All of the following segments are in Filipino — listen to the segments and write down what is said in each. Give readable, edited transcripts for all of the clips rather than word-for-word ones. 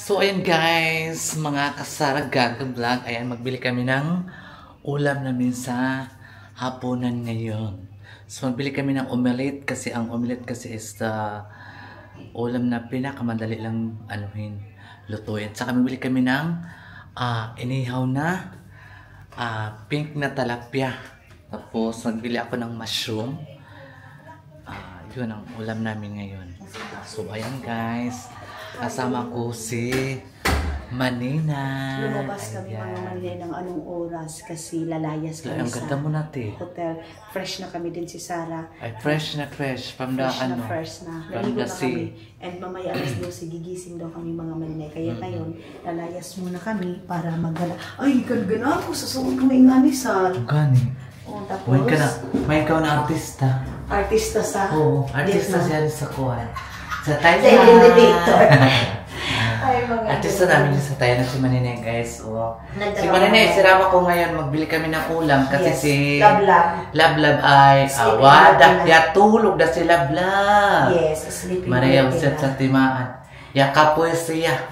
So, ayan guys, mga kasaragag vlog. Ayan, magbili kami ng ulam namin sa hapunan ngayon. So, magbili kami ng omelette kasi ang omelette kasi is ulam na pinakamadali lang lutuin. Saka magbili kami ng inihaw na pink na talapia. Tapos, magbili ako ng mushroom. Yun ang ulam namin ngayon. So, ayan guys. Kasama ko si Manina. Lumabas kami mga Manina ng anong oras kasi lalayas kami ang ganda mo natin. Hotel. Fresh na kami din si Sarah. Ay, fresh na fresh. From the fresh na. Naligo na kami. And mamaya alas 12 gigising daw kami mga Manina. Kaya ngayon, lalayas muna kami para magala. Ay, gana ako. Sasawag kami nga ni Sar. Gani. Oh, tapos, may ikaw na artista. Artista sa... Oo, artista siya sa kuwan. Sa Thailand. Sa elevator. Artista namin yung sa Thailand si Manina guys. Si Manina, sirama ko ngayon. Magbili kami ng ulam kasi si Lablab ay wadak. Tulog na si Lablab. Yes, sleeping. Maria usap sa timaan. Yakapoy siya.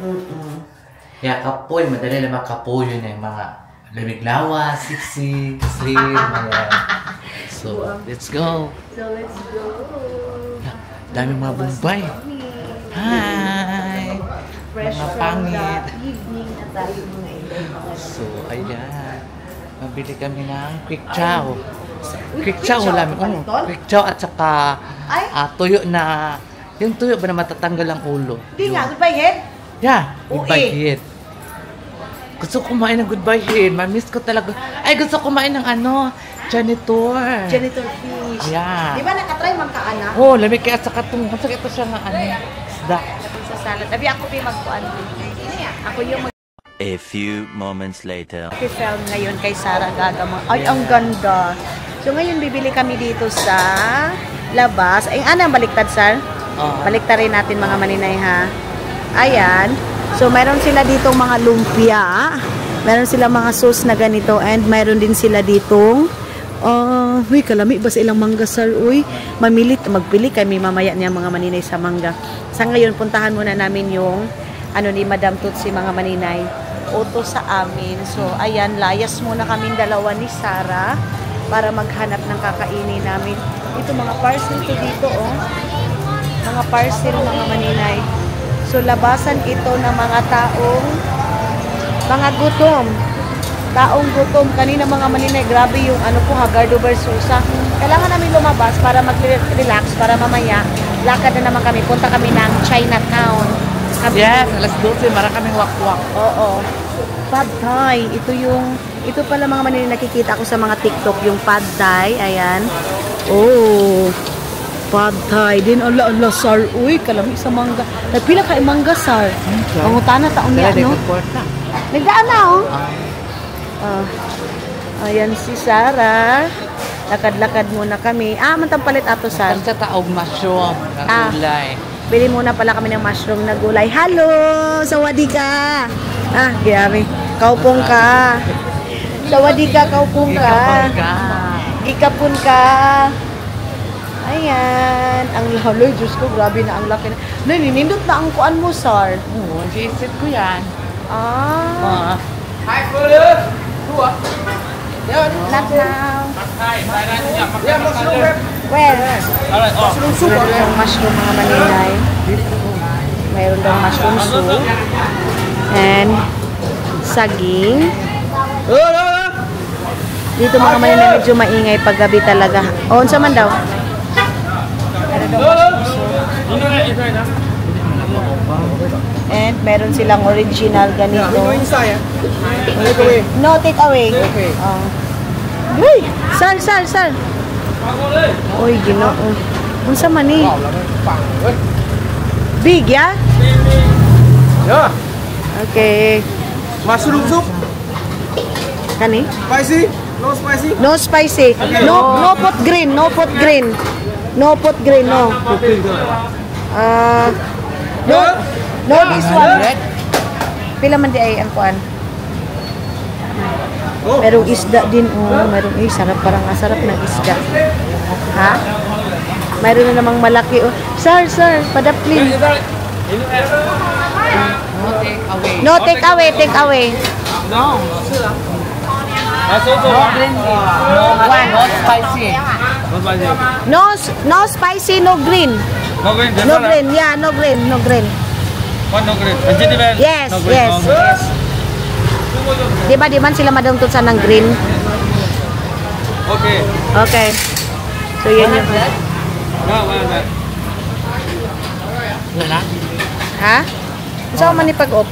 Yakapoy. Madali na makapoy yun yung mga lamig lawa, siksi, sleep. So, let's go. Daming mga bumbay. Hi! Mga pangit. So, ayan. Mabili kami ng quick chow. Quick chow, quick chow at saka tuyo na... Yung tuyo ba na matatanggal ang ulo? Hindi nga, goodbye head? Yeah, goodbye head. Gusto ko kumain ng goodbye head. Mamiss ko talaga. Ay, gusto ko kumain ng janitor. Janitor fish. Yeah. Di ba nakatry man ka, anak? Oh, lamig kaya sa katong. Kasi ito siya nga isda. Sa salad. Sabi ako magkuhan din. Ako yung A few moments later. Film ngayon kay Sarah gagamang. Ay, ang ganda. So ngayon bibili kami dito sa labas. Ay, anong baliktad, Sar? Baliktad rin natin mga Maninay, ha? Ayan. So mayroon sila dito mga lumpia. Meron sila mga sauce na ganito. And mayroon din sila ditong uy, kalami ba sa ilang mangga, Sir? Uy, magpili kami mamaya niya mga Maninay sa mangga. Sa ngayon, puntahan muna namin yung ni Madam Tutsi mga Maninay. Uto sa amin. So, ayan, layas muna kami dalawa ni Sarah para maghanap ng kakainin namin. Ito, mga parcel to dito, Mga parcel, mga Maninay. So, labasan ito ng mga gutom. Taong gutom. Kanina mga Maninay, grabe yung Hagardo Versusa. Kailangan namin lumabas para mag-relax, para mamaya, lakad na naman kami. Punta kami ng Chinatown. Yes, alas 12, mara kaming wakwak. Oo. Pad Thai. Ito pala mga Maninay, nakikita ko sa mga TikTok, yung Pad Thai. Ayan. Oh. Pad Thai din. Ala, Sar. Uy, kalami sa mangga. Nagpila ka mangga, Sar. Pangutana taon niya, Nagdaan na, ayan si Sarah. Lakad-lakad muna kami. Mantampalit ato, Sar. Sa taog mushroom na gulay. Bili muna pala kami ng mushroom na gulay. Hello! Sawadi ka! Grabe. Kaupong ka. Sawadi ka, kaupong ka. Ikapon ka. Ayan. Ang haloy, Diyos ko, grabe na ang laki na. Naninindot na ang kuan mo, Sar. Oo, isip ko yan. Hai Fulus, dua. Not now. Ya mushroom. Well, meron daw mushroom mga Maninay. Mayroon daw mushroom soup. And saging. Dito mga Maninay medyo maingay pag gabi talaga. Unsa man daw? Meron daw mushroom soup. And meron silang original ganito. No, take away. Okay. Uy! Sal! Uy, ginoo. Unsa man ni? Big, ya? Yeah. Okay. Mushroom soup. Kani? Spicy? No spicy? No spicy. Okay. No pot green. No pot green. No pot green, no. No, this one. Pila man di ay ang kuan. Merong isda din. Merong sarap, parang sarap ng isda. Ha? Mayroon na namang malaki. Sir, padaplin. Okay. away. No, take away, take away. No. Masuk No green. No spicy. No spicy. No, no spicy, no green. No green. No green, yeah, no green, no green. What no green? Vegetable. Yes, no green. yes, No. yes. Di man sila madungtod sa ng green? Okay. Okay. So, yun yung... No, wala. Wala. Ha? Saan man ipag-op?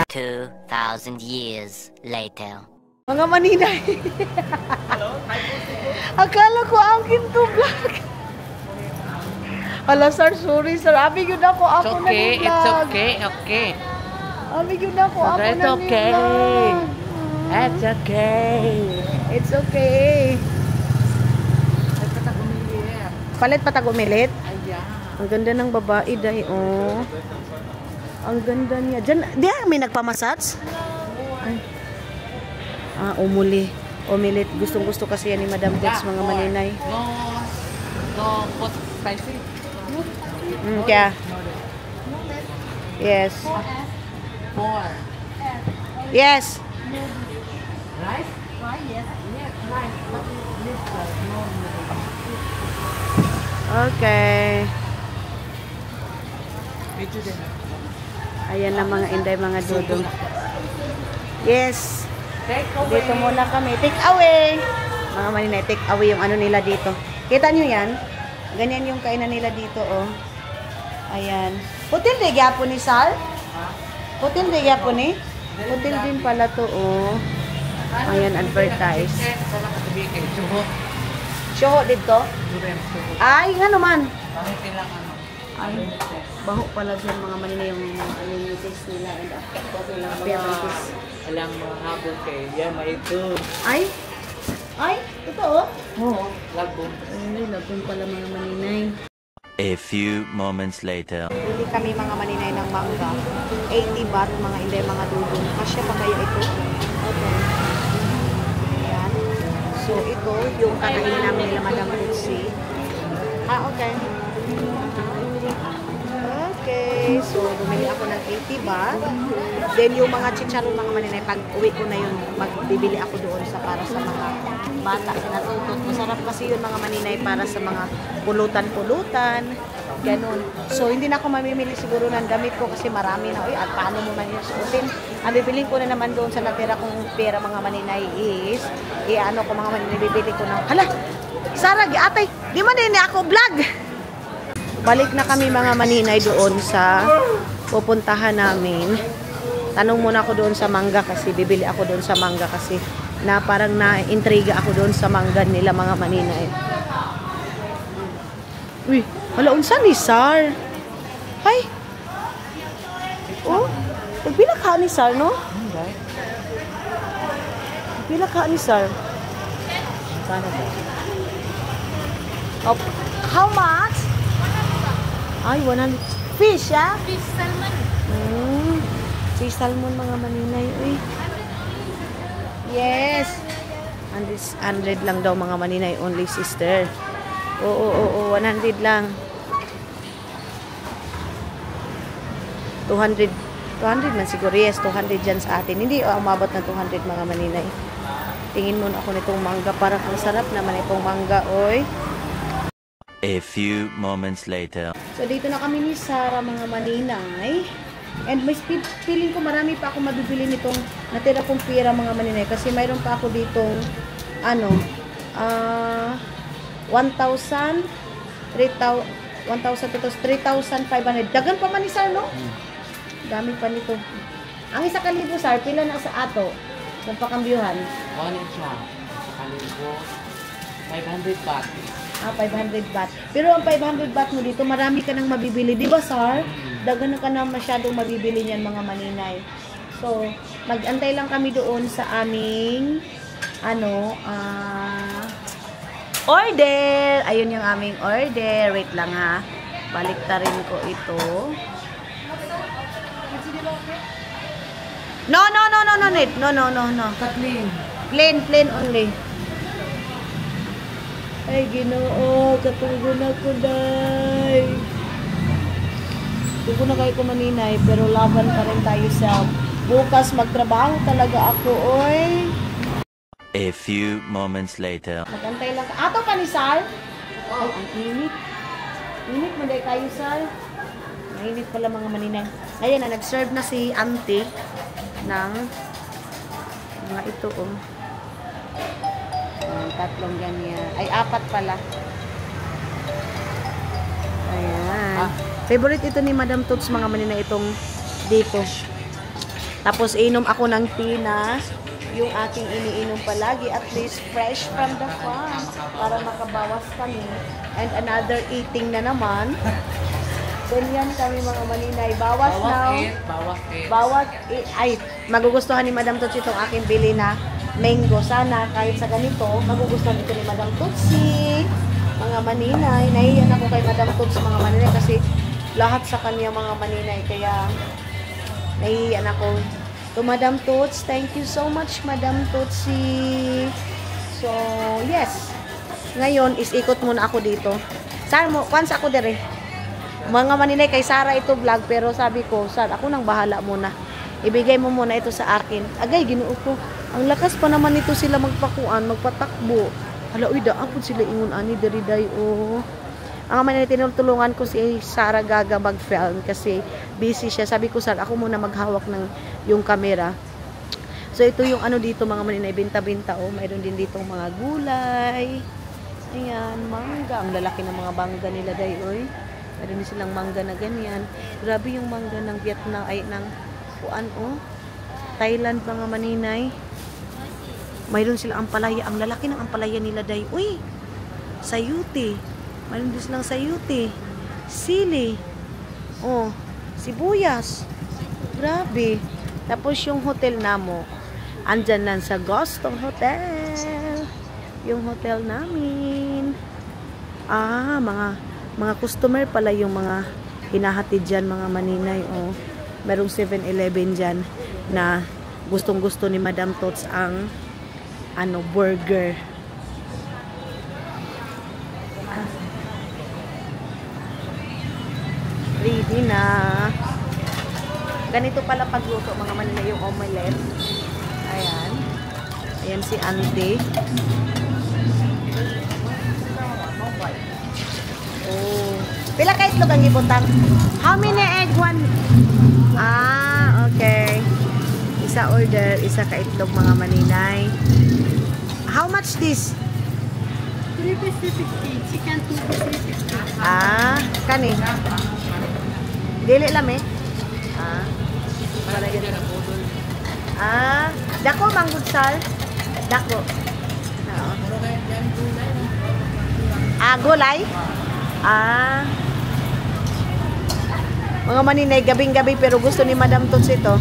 2,000 years later. Mga maninay. Akala ko ang kinto vlog. Hala, sir, sorry, sir. Abi yun ako. It's Ako na okay. ni It's vlog. okay. Okay. Abi yun ako. Ako It's na ni okay. vlog. It's okay. It's okay. Palit pa tagumilit? Ayan. Ang ganda ng babae, dahi, oh. Ang ganda niya. Diyan, may nagpamasats? Ay. Ah, umilit. Gustong-gusto kasi yan ni Madam Dex, mga maninay. No pot spicy. Kaya. Yes. More. Yes. Rice? Yes, rice. But this no. Okay. Medyo din. Ayan na mga inday, mga dudong. Yes. Take away. Dito muna kami. Take away. Mga maninay, take away yung ano nila dito. Kita nyo yan? Ganyan yung kainan nila dito, oh. Ayan. Hotel de gyapon ni Sal? Hotel de gyapon ni? Hotel din pala to, oh. Ayan, advertise. Shoho dito? Ay, nga naman. Ay, baho pala dyan mga maninay yung taste nila and appearances. Alang mga habon kay yan, may ito. Ay? Ay, totoo? Oo. Lagong. Ay, lagun pala mga maninay. A few moments later. Bili kami mga maninay ng mangga. 80 baht mga inday, mga dudong. Kasya pa kaya ito? Okay. Ayan. So, ito yung kakainin namin nila Madam Lucy. Okay. Okay. So, bumili ako ng 80 baht. Then, yung mga chicharon mga maninay, pag uwi ko na yun, magbibili ako doon para sa mga bata. Sinatutot. Masarap kasi yun mga maninay para sa mga pulutan-pulutan. Ganun. So, hindi na ako mamimili siguro ng damit ko kasi marami na. Uy, at paano mo man yung suotin? Ang bibiling ko na naman doon sa natira kong pera mga maninay is, ano ko mga maninay, bibili ko ng, hala, Sarah, atay, di man din ako vlog. Balik na kami mga maninay doon sa pupuntahan namin. Tanong muna ako doon sa mangga kasi bibili ako doon sa mangga kasi na parang na-intriga ako doon sa mangga nila mga maninay. Uy, hala, unsa ni Sar? Hay. Oh, pila ka ni Sar, no? Pila ka ni Sar? Sana ba? Oh, how much? Ay, 100. Fish, ah? Fish salmon. Fish salmon, mga maninay. Uy. Yes. 100 lang daw, mga maninay. Only, sister. Oo, 100 lang. 200 man siguro. Yes, 200 dyan sa atin. Hindi umabot ng 200, mga maninay. Tingin muna ako nitong mangga. Parang ang sarap naman itong mangga, oy. A few moments later. So, dito na kami ni Sarah, mga maninay. And may feeling ko marami pa ako mabibili nitong natira kong pira, mga maninay. Kasi mayroon pa ako ditong, 1,000, 3,500. Dagan pa man ni Sar, no? Dami pa nito. Ang isa kalibo, Sar, pila na sa ato? Kung pakambyuhan. Ano siya? Kalibo. 500 baht. 500 baht. Pero ang 500 baht mo dito, marami ka nang mabibili. Di ba, Sar? Dagan ka na masyadong mabibili niyan, mga maninay. So, mag-antay lang kami doon sa aming, order. Ayun yung aming order. Wait lang, ha. Baliktarin ko ito. No, Nate. No. Kathleen. Plain only. Ay, Ginoo, katugo na ko, day. Tugo na kayo ko maninay, pero laban pa rin tayo sa bukas magtrabaho talaga ako, oy. A few moments later. Magantay lang. Ato pa ni Sal? Oh, ang init. Init mo dahil kayo, Sal. Mainit pala mga maninay. Ayan na, nag-serve na si auntie ng mga ito, oh. Tatlong ganyan. Ay, 4 pala. Ayan. Favorite ito ni Madam Toots, mga maninay, itong dito. Tapos, inom ako ng tea na yung aking iniinom palagi, at least fresh from the farm para makabawas kami. And another eating na naman. Ganyan kami mga maninay. Bawas now. Bawas 8. Ay, magugustuhan ni Madam Toots itong aking bili na mango. Sana kahit sa ganito, magugustuhan ito ni Madam Tootsie. Mga maninay. Nahiyan ako kay Madam Toots mga maninay kasi lahat sa kanya mga maninay. Kaya nahiyan ako. To Madam Toots, thank you so much, Madam Tootsie. So, yes. Ngayon, is ikot muna ako dito. Saan mo? Once ako dire. Mga maninay, kay Sarah ito vlog, pero sabi ko, Sar, ako nang bahala muna. Ibigay mo muna ito sa akin. Agay, ginuo ko. Ang lakas pa naman ito sila magpakuan, magpatakbo. Hala, uy, daapod sila ingon ani diriday, oh. Ang maninay, tinutulungan ko si Sarah Gaga mag-film kasi busy siya. Sabi ko, Sar, ako muna maghawak ng yung camera. So, ito yung ano dito, mga maninay, binta-binta, oh. Mayroon din dito mga gulay. Ayan, mangga. Ang lalaki ng mga mangga nila, day, oy. Mayroon din silang mangga na ganyan. Grabe yung mangga ng Vietnam, ay, ng kuan, oh. Thailand, mga maninay. Mayroon silang ampalaya. Ang lalaki ng ampalaya nila, day, uy. Sayuti. Mayroon din silang sayuti. Sili. Oh, sibuyas. Grabe. Tapos yung hotel namo, andyan lang sa Gusto Hotel. Yung hotel namin. Mga customer pala yung mga hinahatid dyan, mga maninay. Oh, merong 7-Eleven dyan na gustong-gusto ni Madam Toots ang burger. Ready na. Ganito pala pagluto, mga maninay, yung omelette. Ayan. Ayan si auntie. Oh. Pila ka itlog ang ibutang? How many egg? One? Okay. Isa order, isa ka itlog, mga maninay. How much this? 3 piece 50. Chicken 2 piece 50. Kani. Dili lang eh. Para yun. Dako manggod sal. Dako. Gulay. Mga maninay, gabing-gabi pero gusto ni Madam Toots ito.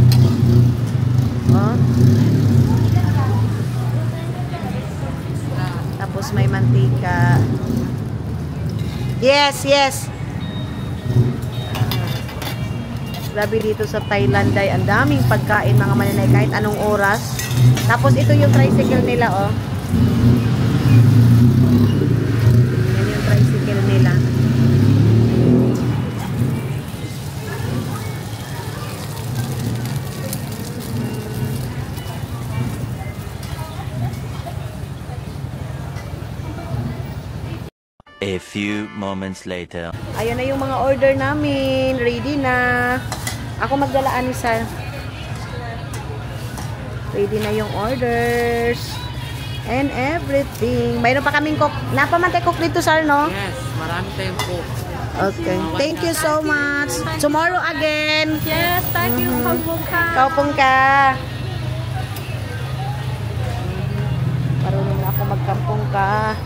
Oh. Tapos may mantika. Yes, yes. Grabe dito sa Thailand ay ang daming pagkain, mga maninay, kahit anong oras. Tapos ito yung tricycle nila, oh. Yan yung tricycle nila. A few moments later. Ayan na yung mga order namin. Ready na. Ako magdalaan ni Sal. Ready na yung orders. And everything. Mayroon pa kaming cook. Napamantay cook dito, Sal, no? Yes, marami tayong cook. Okay. Thank you so much. Tomorrow again. Yes, thank you. Kaupong ka. Marunong na ako magkampong ka.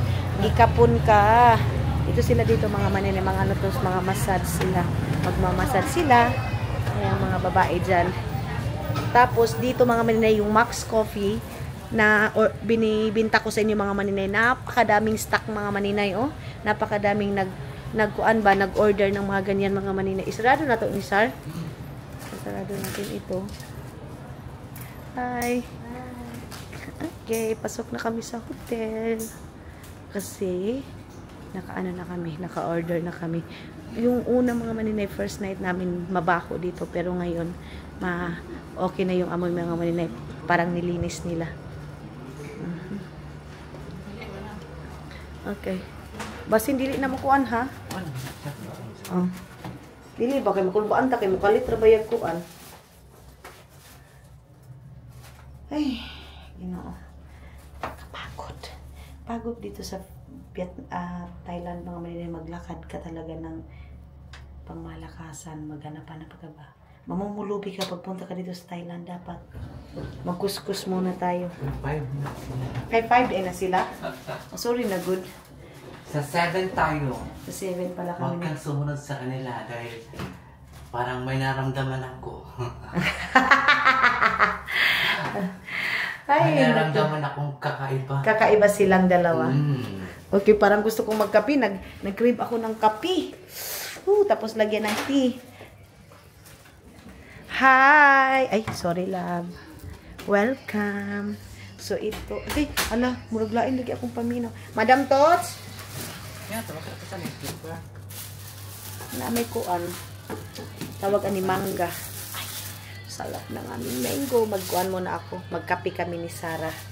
Ikapon ka. Ito sila dito, mga maninay, mga ano to, mga massage sila. Magmamassage sila. Ayan, mga babae dyan. Tapos, dito mga maninay, yung Max Coffee na binibinta ko sa inyo, mga maninay. Napakadaming stock, mga maninay, oh. Napakadaming nag-order ng mga ganyan, mga maninay. Isarado na to ni Sar. Isarado natin ito. Hi. Okay, pasok na kami sa hotel. Kasi Naka-ano na kami, naka-order na kami. Yung una mga maninay, first night namin mabaho dito. Pero ngayon, okay na yung amoy mga maninay. Parang nilinis nila. Okay. Basin dili na makuan ha? Oh. Dili ba kay makulbaan ta kay mukalit ra bayad kuan. Ay, Ginoo. Kapagod. Pagod dito sa Thailand mga maninay, maglakad ka talaga ng pangmalakasan, maghanap-hanap ka ba? Mamumulubi ka pagpunta ka dito sa Thailand, dapat magkuskus muna tayo. 5 na sila? Oh, sorry na good. Sa 7 tayo. Sa 7 pala Huwag kami. kang sumunod sa kanila dahil parang may naramdaman ako. Ay, may naramdaman akong kakaiba. kakaiba silang dalawa. Mm. Okay, parang gusto kong magkape. Nag-crave ako ng kape. Tapos lagyan ng tea. Hi! Ay, sorry love. Welcome. So, ito. Okay, ala, muraglain lagi akong paminaw. Madam Tots? Na may kuan. Tawag ani mangga. Ay, salap ng aming mango. Magkuan muna ako. Magkape kami ni Sarah.